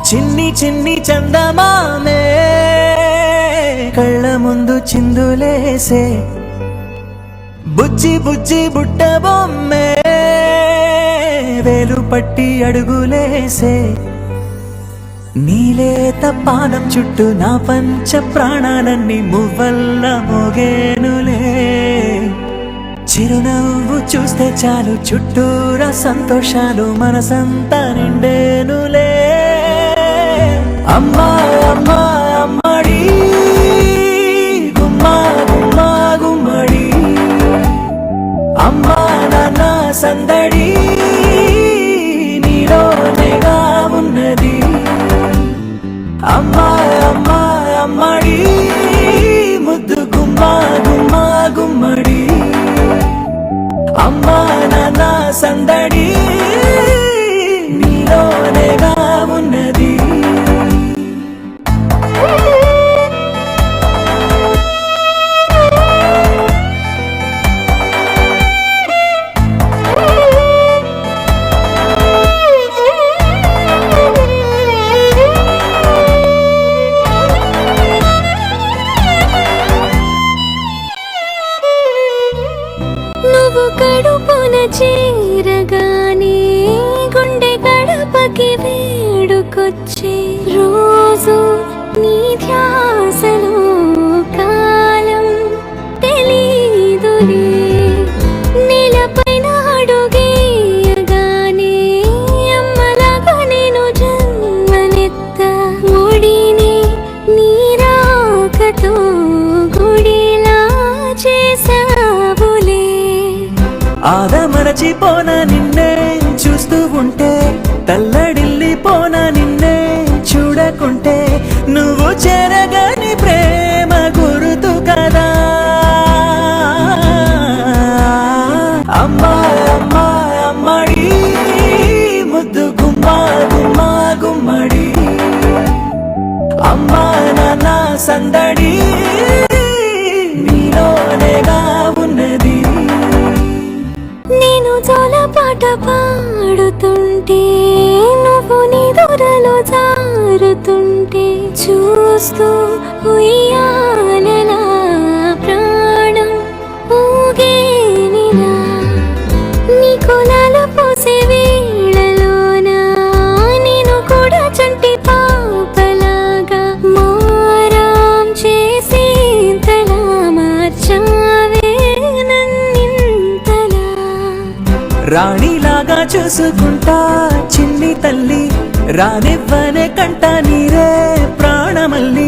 చిన్ని చిన్ని చందమామే కళ్ళ ముందు చిందులేసే బుజ్జి బుజ్జి బుట్ట బొమ్మే వేలు పట్టి అడుగులేసే నీలేత పానం చుట్టూ నా పంచ ప్రాణాలన్నీ మువ్వల్ల మోగేనులే చిరునవ్వు చూస్తే చాలు చుట్టూరా సంతోషాలు మనసంతా నిండేనులే అమ్మా అమ్మా అమ్మడి గుమ్మా గుమ్మా గుమ్మడి అమ్మా నాన్న సందడి నీలోనేగా ఉన్నది అమ్మా అమ్మా అమ్మడి ముద్దు గుమ్మా గుమ్మా గుమ్మడి అమ్మా నాన్న సందడి నీలోనేగా ఉన్నది కడుపున చేరగానే గుండె గడపకి వేడుకొచ్చే రోజు నీ ధ్యాసలో కాలం తెలీదులే నేలపైన అడుగేయగానే అమ్మలాగా నేను జన్మనెత్త ఒడిని నీ రాకతో గుడిలా చేసావులే ఆదమరచిపోన నిన్నే చూస్తూ ఉంటే తల్లడిల్లిపోన నిన్నే చూడకుంటే నువ్వు చెరగని ప్రేమ గురుతు కదా అమ్మా అమ్మా అమ్మడి ముద్దు గుమ్మా గుమ్మా గుమ్మడి అమ్మా నాన్న సందడి నీలోనేగా ఉన్నది నేను జోలపాట పాడుతుంటే నువ్వు నీ దూరలో జారుతుంటే చూస్తూ ఉయ్యాలలా ప్రాణం ఊగేనిలా నీ కులాల పోసే వేళలోన నేను కూడా చంటి పాపలాగా మారాం చేసేంతలా మార్చావే రాణిలాగా చూసుకుంటా చిన్ని తల్లి రానివ్వనే కంట నీరే ప్రాణమల్లి